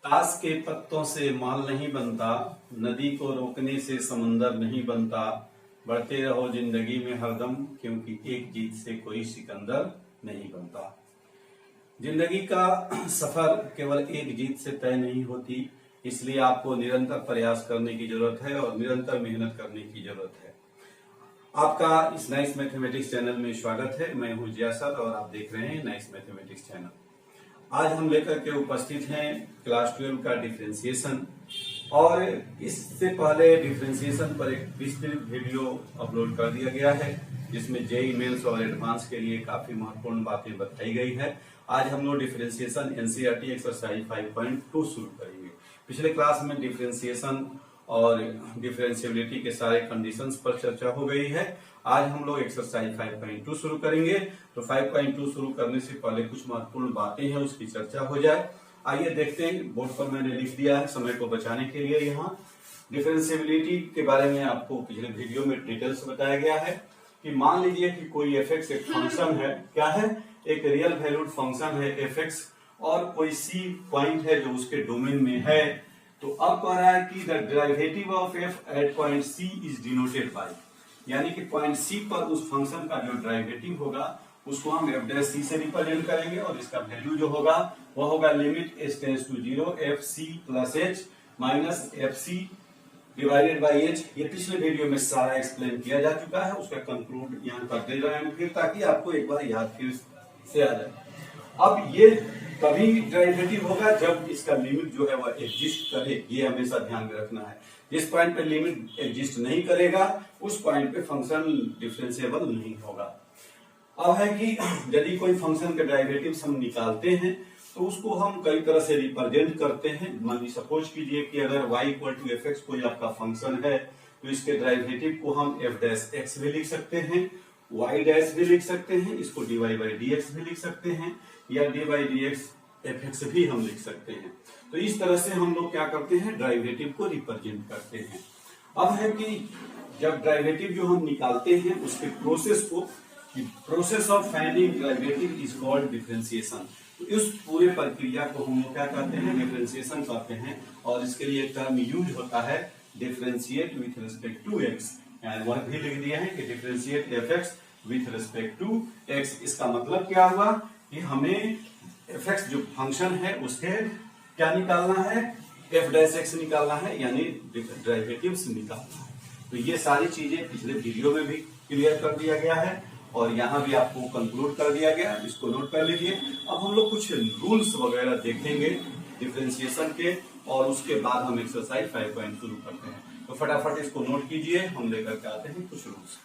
घास के पत्तों से माल नहीं बनता, नदी को रोकने से समंदर नहीं बनता। बढ़ते रहो जिंदगी में हरदम, क्योंकि एक जीत से कोई सिकंदर नहीं बनता। जिंदगी का सफर केवल एक जीत से तय नहीं होती, इसलिए आपको निरंतर प्रयास करने की जरूरत है और निरंतर मेहनत करने की जरूरत है। आपका इस नाइस मैथमेटिक्स चैनल में स्वागत है। मैं हूं जियासत और आप देख रहे हैं नाइस मैथमेटिक्स चैनल। आज हम लेकर के उपस्थित हैं क्लास 12 का डिफरेंशिएशन, और इससे पहले डिफरेंशिएशन पर एक विस्तृत वीडियो अपलोड कर दिया गया है जिसमें जेईई मेंस और एडवांस के लिए काफी महत्वपूर्ण बातें बताई गई है। आज हम लोग डिफरेंशिएशन एनसीईआरटी एक्सरसाइज 5.2 शुरू करेंगे। पिछले क्लास में डिफरेंशिएशन और डिफरेंशिएबिलिटी के सारे कंडीशंस पर चर्चा हो गई है। आज हम लोग एक्सरसाइज 5.2 शुरू करेंगे। तो 5.2 शुरू करने से पहले कुछ महत्वपूर्ण बातें हैं, उसकी चर्चा हो जाए। आइए देखते हैं, बोर्ड पर मैंने लिख दिया है समय को बचाने के लिए। यहाँ डिफरेंशिएबिलिटी के बारे में आपको पिछले वीडियो में डिटेल्स बताया गया है कि मान लीजिए कि कोई एफ(x) एक फंक्शन है। क्या है? एक रियल वैल्यूड फंक्शन है एफ(x) और कोई सी पॉइंट है जो उसके डोमेन में है। तो अब कह रहा है कि the derivative of f at point c is denoted by, यानी कि पॉइंट सी पर उस फंक्शन का जो डेरिवेटिव होगा उसको हम एफ डैश सी से रिप्रेजेंट करेंगे, और इसका वैल्यू जो होगा वह होगा limit s tends to 0 f c plus h minus f c divided by h. ये पिछले वीडियो में सारा एक्सप्लेन किया जा चुका है, उसका कंक्लूड यहाँ कर दे रहे हैं फिर, ताकि आपको एक बार याद फिर से आ जाए। अब ये तभी डेरिवेटिव होगा जब इसका लिमिट जो है वह एग्जिस्ट करे, ये हमेशा ध्यान में रखना है। जिस पॉइंट पे लिमिट एग्जिस्ट नहीं करेगा उस पॉइंट पे फंक्शन डिफरेंशिएबल नहीं होगा। अब है कि यदि कोई फंक्शन के डेरिवेटिव्स हम निकालते हैं तो उसको हम कई तरह से रिप्रेजेंट करते हैं। मानिए सपोज कीजिए कि अगर y equal to f x कोई आपका फंक्शन है तो इसके डेरिवेटिव को हम एफ डैश एक्स भी लिख सकते हैं, y डैश भी लिख सकते हैं, इसको dy बाई dx भी लिख सकते हैं, या dy by dx F x भी हम लिख सकते हैं। तो इस तरह से हम लोग क्या करते हैं, डेरिवेटिव को रिप्रेजेंट करते हैं। अब है कि जब डेरिवेटिव जो हम निकालते हैं उसके प्रोसेस को, process of finding derivative is called differentiation. तो इस पूरे प्रक्रिया को हम लोग क्या कहते हैं, डिफरेंशिएशन कहते हैं। और इसके लिए टर्म यूज होता है differentiate with respect to x, वह भी लिख दिया है कि differentiate f x with respect to x. इसका मतलब क्या हुआ कि हमें एफ एक्स जो फंक्शन है उसके क्या निकालना है, एफ डैश एक्स निकालना है, यानी डेरिवेटिव्स निकालना है। तो ये सारी चीजें पिछले वीडियो में भी क्लियर कर दिया गया है और यहाँ भी आपको कंक्लूड कर दिया गया, इसको नोट कर लीजिए। अब हम लोग कुछ रूल्स वगैरह देखेंगे डिफरेंशिएशन के, और उसके बाद हम एक्सरसाइज 5.2 शुरू करते हैं। तो फटाफट इसको नोट कीजिए, हम लेकर के आते हैं कुछ रूल्स।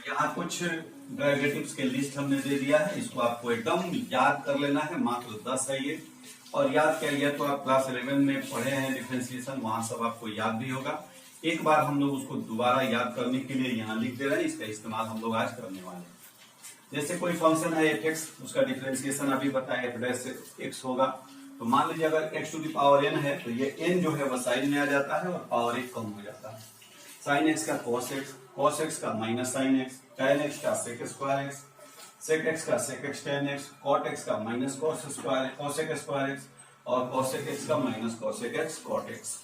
यहाँ कुछ डेरिवेटिव्स के लिस्ट हमने दे दिया है, इसको आपको एकदम याद कर लेना है। मात्र 10 है ये, और याद क्या, यह तो आप क्लास 11 में पढ़े हैं डिफरेंशिएशन, वहां सब आपको याद भी होगा। एक बार हम लोग उसको दोबारा याद करने के लिए यहाँ लिख दे रहे हैं, इसका इस्तेमाल हम लोग आज करने वाले हैं। जैसे कोई फंक्शन है एफ एक्स, उसका डिफरेंशिएशन अभी बताया एफ डैश एक्स होगा। तो मान लीजिए अगर x to the power n है तो ये n जो है वह साइन में आ जाता है और पावर 1 कम हो जाता है। साइन एक्स का कॉस एक्स, कॉस एक्स का minus sin x, tan x का sec square x, sec x का sec x tan x, cot x का minus cos square cosec square x, और कॉसेक एक्स का minus cosec x cot x.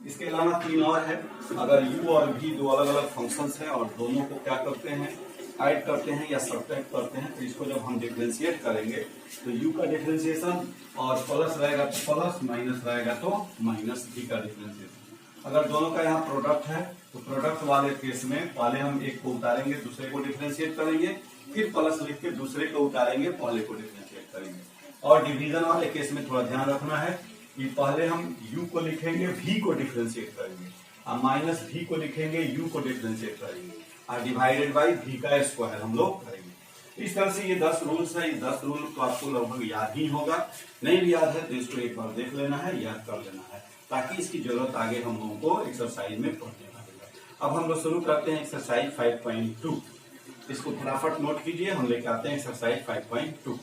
इसके अलावा 3 और है। अगर u और v दो अलग अलग फंक्शंस हैं और दोनों को क्या करते हैं, ऐड करते हैं या सब्ट्रैक्ट करते हैं, तो इसको जब हम डिफरेंशिएट करेंगे तो u का डिफरेंशिएशन, और प्लस रहेगा तो प्लस, माइनस रहेगा तो माइनस v का डिफरेंशिएशन। अगर दोनों का यहाँ प्रोडक्ट है तो प्रोडक्ट वाले केस में पहले हम एक को उतारेंगे, दूसरे को डिफरेंशिएट करेंगे, फिर प्लस लिख के दूसरे को उतारेंगे, पहले को डिफरेंशिएट करेंगे। और डिवीजन वाले केस में थोड़ा ध्यान रखना है कि पहले हम u को लिखेंगे, v को डिफरेंशिएट करेंगे, और माइनस v को लिखेंगे, u को डिफरेंशिएट करेंगे, और डिवाइडेड बाई v का स्क्वायर हम लोग करेंगे। इस तरह से ये 10 रूल्स है। ये 10 रूल तो आपको लगभग याद ही होगा, नहीं भी याद है तो इसको एक बार देख लेना है, याद कर लेना है, ताकि इसकी जरूरत आगे हम लोगों को एक्सरसाइज में पढ़ने लगेगा। अब हम लोग शुरू करते हैं एक्सरसाइज 5.2। इसको फटाफट नोट कीजिए, हम लेके आते हैं एक्सरसाइज 5.2।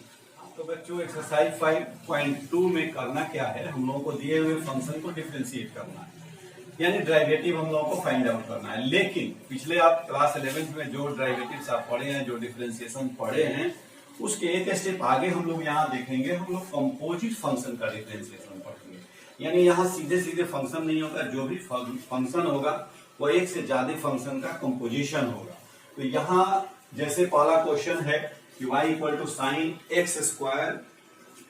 तो बच्चों एक्सरसाइज 5.2 में करना क्या है, हम लोगों को दिए हुए फंक्शन को डिफरेंशिएट करना है, यानी डेरिवेटिव हम लोगों को फाइंड आउट करना है। लेकिन पिछले आप क्लास 11 में जो डेरिवेटिव्स आप पढ़े हैं, जो डिफरेंशिएशन पढ़े हैं, उसके एक स्टेप आगे हम लोग यहाँ देखेंगे, हम लोग कंपोजिट फंक्शन का डिफरेंशिएशन पढ़ेंगे। यानी यहाँ सीधे सीधे फंक्शन नहीं होगा, जो भी फंक्शन होगा वो एक से ज्यादा फंक्शन का कंपोजिशन होगा। तो यहाँ जैसे पहला क्वेश्चन है कि y equal to sine x square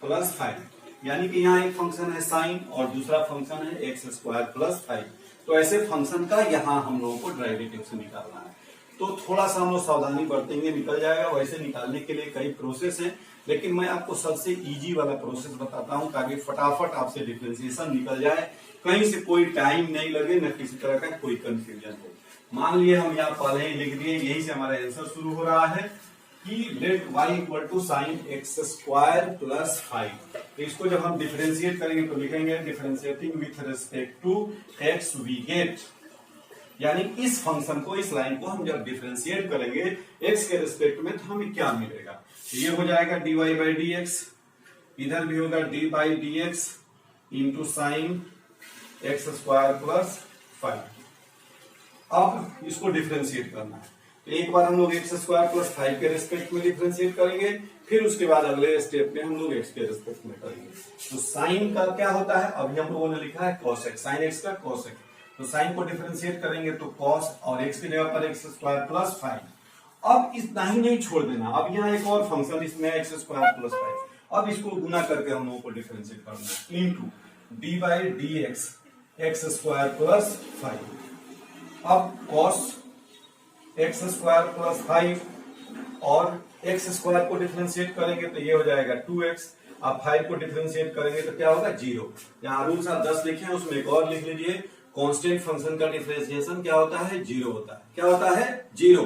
plus 5, यानी कि यहाँ एक फंक्शन है साइन और दूसरा फंक्शन है एक्स स्क्वायर प्लस 5। तो ऐसे फंक्शन का यहाँ हम लोगों को डेरिवेटिव से निकालना है। तो थोड़ा सा हम लोग सावधानी बरतेंगे, निकल जाएगा। वैसे निकालने के लिए कई प्रोसेस हैं, लेकिन मैं आपको सबसे इजी वाला प्रोसेस बताता हूं ताकि फटाफट आपसे डिफरेंशिएशन निकल जाए, कहीं से कोई टाइम नहीं लगे, न किसी तरह का कोई कंफ्यूजन हो। मान लिए हम यहाँ पहले ही लिख दिए, यही से हमारा आंसर शुरू हो रहा है कि let y equal to sine x square plus 5। तो इसको जब हम डिफरेंशिएट करेंगे तो लिखेंगे differentiating with respect to x we get, यानी इस फंक्शन को, इस लाइन को हम जब डिफरेंशिएट करेंगे x के रिस्पेक्ट में तो हमें क्या मिलेगा। तो ये हो जाएगा dy बाई डी एक्स, इधर भी होगा D by d x into sine x square plus 5। अब इसको डिफरेंशिएट करना है, तो एक बार हम लोग एक्स स्क्वायर प्लस 5 के रिस्पेक्ट में डिफरेंशिएट करेंगे, फिर उसके बाद अगले स्टेप में हम लोग एक्स के रिस्पेक्ट में करेंगे। तो साइन का क्या होता है, अभी हम लोगों ने लिखा है कॉस एक्स, साइन एक्स का कॉस एक्स। तो साइन को डिफरेंशिएट करेंगे तो कॉस और एक्स की जगह पर एक्स स्क्वायर प्लस 5। अब इतना ही नहीं छोड़ देना, अब यहाँ एक और फंक्शन इसमें एक्स स्क्वायर प्लस 5, अब इसको गुना करके हम लोगों को डिफरेंशिएट करना है into D by d x square plus 5। अब कॉस एक्स स्क्वायर प्लस 5 और एक्स स्क्वायर को डिफरेंशिएट करेंगे तो ये हो जाएगा 2x। अब 5 को डिफरेंशिएट करेंगे तो क्या होगा 0। यहाँ रूल्स आप 10 लिखे हैं, उसमें एक और लिख लीजिए, कांस्टेंट फंक्शन का डिफरेंशिएशन क्या होता है 0 होता है। क्या होता है 0।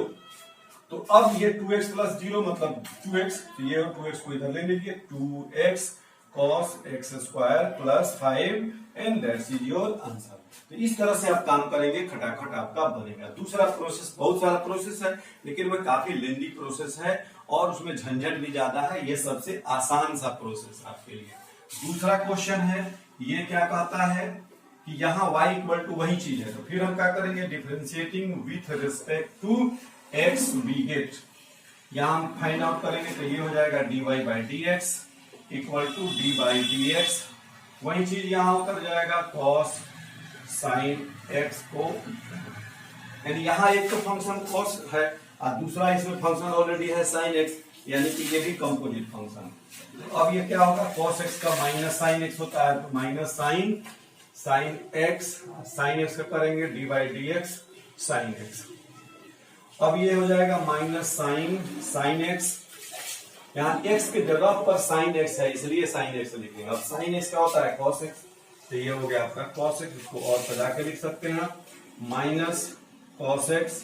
तो अब ये 2x प्लस 0 मतलब 2x, तो ये 2x को इधर ले लीजिए, 2x cos x square plus 5 and that's is your answer. तो इस तरह से आप काम करेंगे, खटाखट आपका बनेगा। दूसरा प्रोसेस, बहुत सारा प्रोसेस है लेकिन वह काफी लेंदी प्रोसेस है और उसमें झंझट भी ज्यादा है, ये सबसे आसान सा प्रोसेस आपके लिए। दूसरा क्वेश्चन है, ये क्या कहता है कि यहाँ y इक्वल टू वही चीज है, तो फिर हम क्या करेंगे differentiating with respect to x we get. यहाँ हम फाइंड आउट करेंगे तो ये हो जाएगा dy by d x equal to d by d x. वही चीज यहाँ उतर जाएगा cos साइन x को, यानी यहाँ एक तो फंक्शन cos है और दूसरा इसमें फंक्शन ऑलरेडी है साइन x, यानी कि ये भी कंपोजिट फंक्शन। तो अब ये क्या होगा, cos x का माइनस साइन x होता है, तो minus sine x, sine x का करेंगे d by d x sine x। अब ये हो जाएगा माइनस साइन x, यहाँ x के जगह पर साइन x है इसलिए साइन x लिखेंगे। अब साइन x क्या होता है cos x, तो ये हो गया आपका cos x, इसको और सजा के लिख सकते हैं minus cos x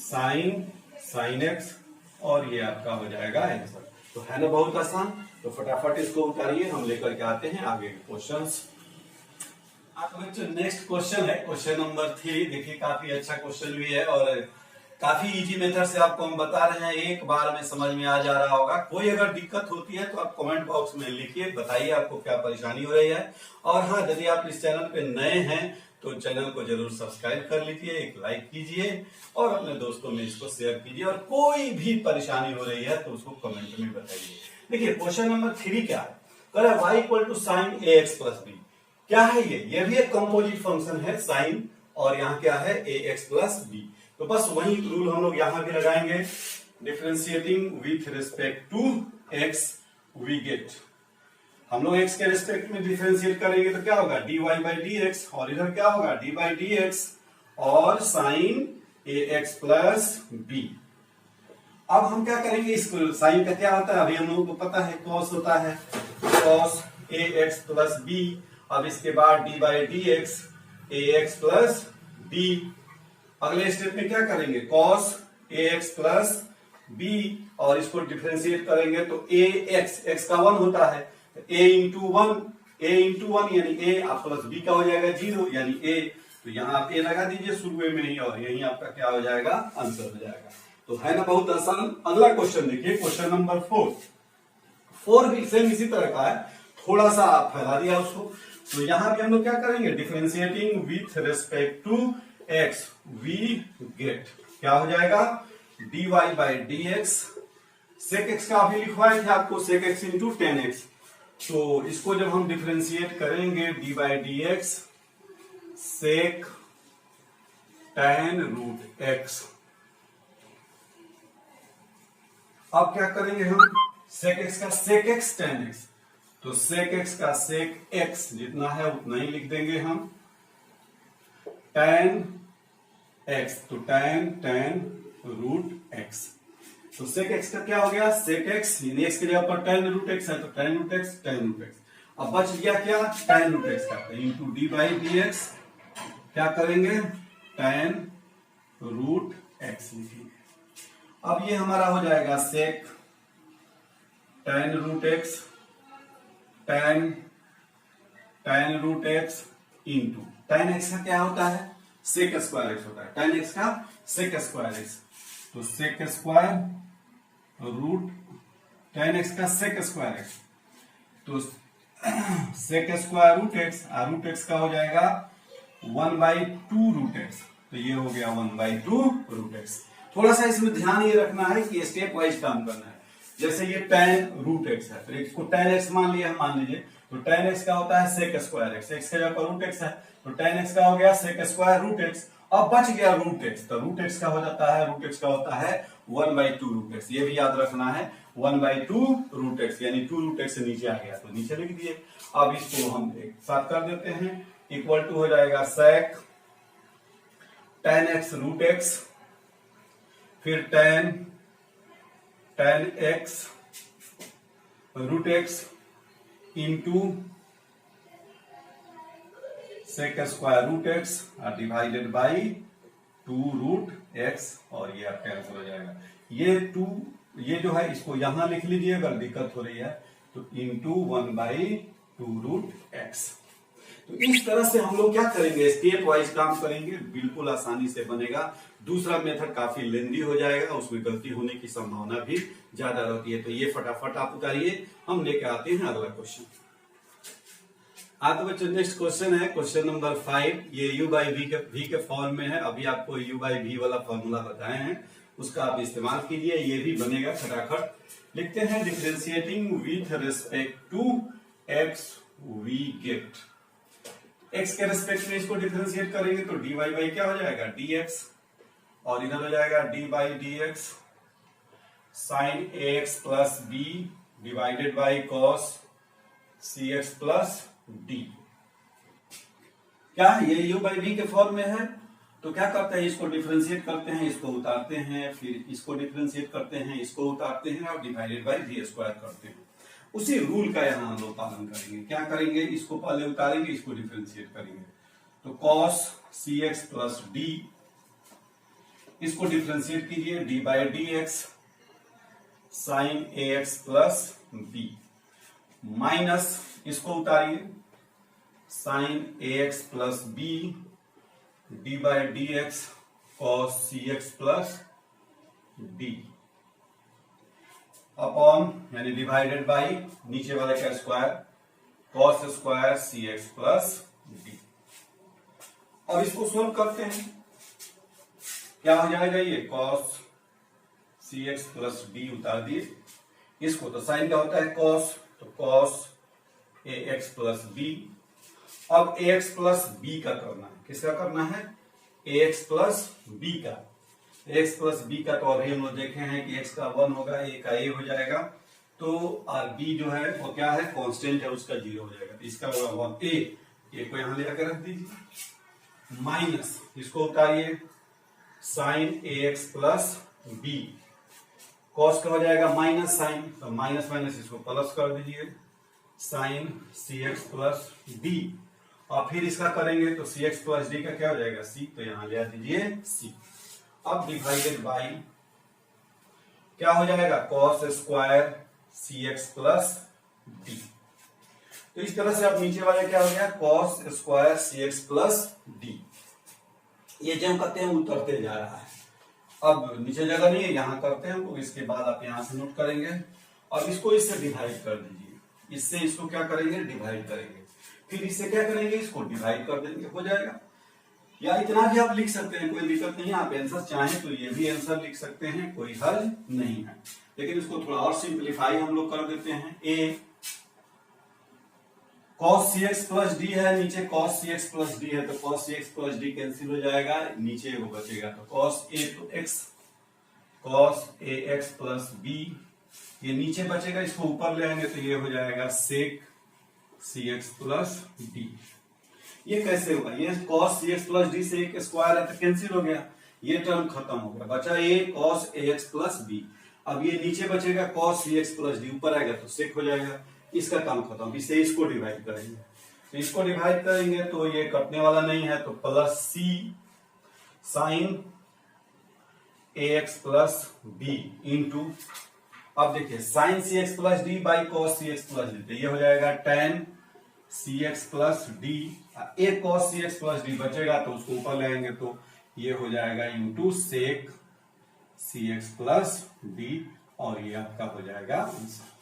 sine x, और ये आपका हो जाएगा आंसर। तो है ना बहुत आसान। तो फटाफट इसको उतारिए, हम लेकर के आते हैं आगे के क्वेश्चंस। जो नेक्स्ट क्वेश्चन है क्वेश्चन नंबर 3, देखिए काफी अच्छा क्वेश्चन भी है और काफी इजी मेथड से आपको हम बता रहे हैं, एक बार में समझ में आ जा रहा होगा। कोई अगर दिक्कत होती है तो आप कमेंट बॉक्स में लिखिए, बताइए आपको क्या परेशानी हो रही है। और हाँ, यदि आप इस चैनल पे नए हैं तो चैनल को जरूर सब्सक्राइब कर लीजिए, एक लाइक कीजिए और अपने दोस्तों में इसको शेयर कीजिए। और कोई भी परेशानी हो रही है तो उसको कमेंट में बताइए। देखिए क्वेश्चन नंबर 3 क्या है, कह रहा है y equal to sine a x plus b. क्या है ये भी एक कंपोजिट फंक्शन है साइन, और यहाँ क्या है ए एक्स प्लस बी। तो बस वही रूल हम लोग यहाँ भी लगाएंगे, differentiating with respect to x we get. हम लोग x के रिस्पेक्ट में डिफरेंशिएट करेंगे तो क्या होगा dy बाई डी एक्स, और इधर क्या होगा डी बाई डी एक्स और sign a x plus b. अब हम क्या करेंगे, इस साइन का क्या होता है अभी हम लोगों को पता है, cos होता है, cos a x plus b. अब इसके बाद d by d x a x plus b. अगले स्टेप में क्या करेंगे cos a x plus b, और इसको डिफरेंशिएट करेंगे तो ए एक्स का 1 होता है, ए इंटू वन यानी ए प्लस बी का हो जाएगा 0 यानी ए। तो यहाँ आप ए लगा दीजिए शुरू में ही और यही आपका क्या हो जाएगा आंसर हो जाएगा। तो है ना बहुत आसान। अगला क्वेश्चन देखिए क्वेश्चन नंबर 4 भी सेम इसी तरह का है, थोड़ा सा आप फैला दिया उसको। तो यहाँ भी हम लोग क्या करेंगे differentiating with respect to x we get. क्या हो जाएगा dy by d x sec x का अभी लिखवाए थे आपको, sec x into tan x. तो इसको जब हम डिफ्रेंशिएट करेंगे d by d x sec tan root x. अब क्या करेंगे हम, सेक एक्स का सेक एक्स टेन एक्स, तो सेक एक्स का सेक एक्स जितना है उतना ही लिख देंगे हम, टेन एक्स तो टेन रूट एक्स। तो सेक एक्स का क्या हो गया, सेक एक्स यानी एक्स के जगह पर टेन रूट एक्स है तो टेन रूट एक्स। अब बच गया क्या, टेन रूट एक्स का into D by d x, क्या करेंगे टेन रूट एक्स लिखेंगे। अब ये हमारा हो जाएगा sec tan root x tan root x into tan x का क्या होता है, सेक स्क्वायर एक्स होता है, टेन एक्स का सेक स्क्वायर एक्स, तो sec square root tan x का सेक स्क्वायर एक्स, तो सेक स्क्वायर रूट एक्स का हो जाएगा 1/2 रूट एक्स, तो ये हो गया 1/2 रूट एक्स। थोड़ा सा इसमें ध्यान ये रखना है कि स्टेप वाइज काम करना है। जैसे ये टेन रूट एक्स है तो इसको टेन एक्स मान लिया, मान लीजिए, तो टेन एक्स का होता है सेक स्क्वायर एक्स, एक्स का जगह पर रूट एक्स है तो टेन एक्स का हो गया सेक स्क्वायर रूट एक्स। अब बच गया रूट एक्स, तो रूट एक्स का हो जाता है, रूट एक्स का होता है 1/2 रूट एक्स, ये भी याद रखना है 1/2 रूट एक्स, यानी 2 रूट एक्स से नीचे आ गया तो नीचे लिख दिए। अब इसको हम एक साथ कर देते हैं, इक्वल टू हो जाएगा sec tan x root x, फिर tan x root x into sec square root x divided by 2 root x, और ये आप कैंसिल हो जाएगा। ये जो है इसको यहां लिख लीजिए अगर दिक्कत हो रही है तो, इंटू 1/2 रूट एक्स। तो इस तरह से हम लोग क्या करेंगे, स्टेप वाइज काम करेंगे, बिल्कुल आसानी से बनेगा। दूसरा मेथड काफी लेंदी हो जाएगा, उसमें गलती होने की संभावना भी ज्यादा रहती है। तो ये फटाफट आप उतारिए, हम लेके आते हैं अगला क्वेश्चन। तो बच्चों नेक्स्ट क्वेश्चन है क्वेश्चन नंबर 5। ये u बाई वी के फॉर्म में है। अभी आपको u बाई वी वाला फॉर्मूला बताए हैं, उसका आप इस्तेमाल कीजिए, ये भी बनेगा फटाफट। लिखते हैं differentiating with respect to x we get. X के रिस्पेक्ट में इसको डिफरेंशिएट करेंगे तो dy बाई क्या हो जाएगा dx, और इधर हो जाएगा d बाई dx साइन ax plus b divided by cos cx plus d। क्या ये u बाई v के फॉर्म में है, तो क्या करते हैं, इसको डिफरेंशिएट करते हैं, इसको उतारते हैं, फिर इसको डिफरेंशिएट करते हैं, इसको उतारते हैं और डिवाइडेड बाई v स्क्वायर करते हैं। उसी रूल का यहां हम लोग पालन करेंगे। क्या करेंगे, इसको पहले उतारेंगे, इसको डिफरेंशिएट करेंगे, तो cos cx प्लस d, इसको डिफरेंशिएट कीजिए d by d x sine ax plus b, minus इसको उतारिए sine ax plus b d by d x cos cx plus d upon यानी डिवाइडेड बाई नीचे वाले का square cos square cx plus d। अब इसको solve करते हैं, क्या हो जाएगा, ये कॉस cx प्लस d उतार दिए, इसको तो साइन का होता है कॉस, तो कॉस ax प्लस b। अब ax प्लस b का करना है, किसका करना है, ax प्लस b का। x प्लस b का तो अभी हम लोग देखे हैं कि x का 1 होगा, a का a हो जाएगा, तो b जो है वो क्या है, कांस्टेंट है, उसका 0 हो जाएगा, तो इसका होगा 1 a को यहां ले आकर रख दीजिए, माइनस इसको उतारिए sine ax plus b, cos का हो जाएगा माइनस साइन, तो माइनस माइनस इसको प्लस कर दीजिए साइन cx प्लस d, और फिर इसका करेंगे तो cx प्लस d का क्या हो जाएगा c, तो यहां ले आ दीजिए c। अब डिवाइडेड बाई क्या हो जाएगा, cos square cx plus d। तो इस तरह से अब नीचे वाले क्या हो गया, cos square cx plus d। ये जो करते हैं उतरते जा रहा है, अब नीचे जगह नहीं है, यहां करते हैं, तो इसके बाद आप यहां से नोट करेंगे और इसको इससे डिवाइड कर दीजिए, इससे इसको क्या करेंगे, डिवाइड करेंगे, फिर इससे क्या करेंगे, इसको डिवाइड कर देंगे, हो जाएगा। या इतना भी आप लिख सकते हैं, कोई दिक्कत नहीं है, आप आंसर चाहें तो ये भी आंसर लिख सकते हैं, कोई हर्ज नहीं है। लेकिन इसको थोड़ा और सिंप्लीफाई हम लोग कर देते हैं। ए cos cx प्लस डी है, नीचे cos cx प्लस डी है, तो cos cx plus D cancel हो जाएगा, नीचे वो बचेगा, तो cos a to x cos ax plus b, ये नीचे बचेगा, इसको ऊपर ले आएंगे तो ये हो जाएगा sec cx प्लस d। ये कैसे होगा, ये cos cx प्लस डी से एक स्क्वायर है तो कैंसिल हो गया, ये टर्म खत्म हो गया, बचा a cos ax plus b। अब ये नीचे बचेगा cos cx प्लस डी, ऊपर आएगा तो sec हो जाएगा, इसका काम खत्म। इससे इसको डिवाइड करेंगे, तो इसको डिवाइड करेंगे तो ये कटने वाला नहीं है, तो plus c sine ax plus b into, अब देखिए sine c x plus d by cos c x plus d, तो ये हो जाएगा tan c x plus d, एक cos c x plus d बचेगा तो उसको ऊपर ले आएंगे तो ये हो जाएगा इंटू सेक सी एक्स प्लस डी, और ये आपका हो जाएगा आंसर।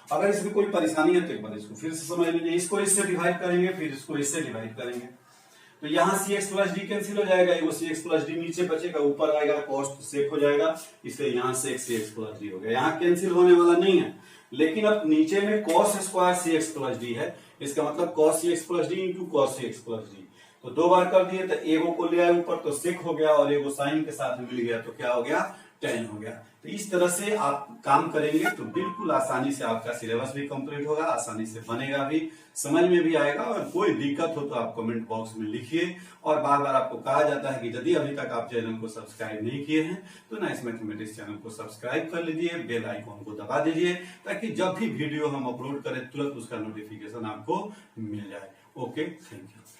अगर इसमें कोई परेशानी है तो एक बार इसको फिर से समझ लीजिए, इसको इससे डिवाइड करेंगे, फिर इसको इससे डिवाइड करेंगे, तो यहाँ सी एक्स प्लस डी कैंसिल हो जाएगा, वो सी एक्स प्लस डी नीचे बचेगा, ऊपर आएगा कॉस तो सेक हो जाएगा, इसलिए यहाँ से सी एक्स प्लस डी हो गया, यहाँ कैंसिल होने वाला नहीं है। लेकिन अब नीचे में cos square c x plus d है, इसका मतलब cos c x plus d into cos c x plus d, तो दो बार कर दिए, तो एगो को ले आए ऊपर तो सेक हो गया, और एगो साइन के साथ मिल गया तो क्या हो गया, tan हो गया। तो इस तरह से आप काम करेंगे तो बिल्कुल आसानी से आपका सिलेबस भी कंप्लीट होगा, आसानी से बनेगा भी, समझ में भी आएगा। और कोई दिक्कत हो तो आप कमेंट बॉक्स में लिखिए। और बार बार आपको कहा जाता है कि यदि अभी तक आप चैनल को सब्सक्राइब नहीं किए हैं तो नाइस मैथमेटिक्स चैनल को सब्सक्राइब कर लीजिए, बेल आइकॉन को दबा दीजिए, ताकि जब भी वीडियो हम अपलोड करें तुरंत उसका नोटिफिकेशन आपको मिल जाए। Okay, thank you.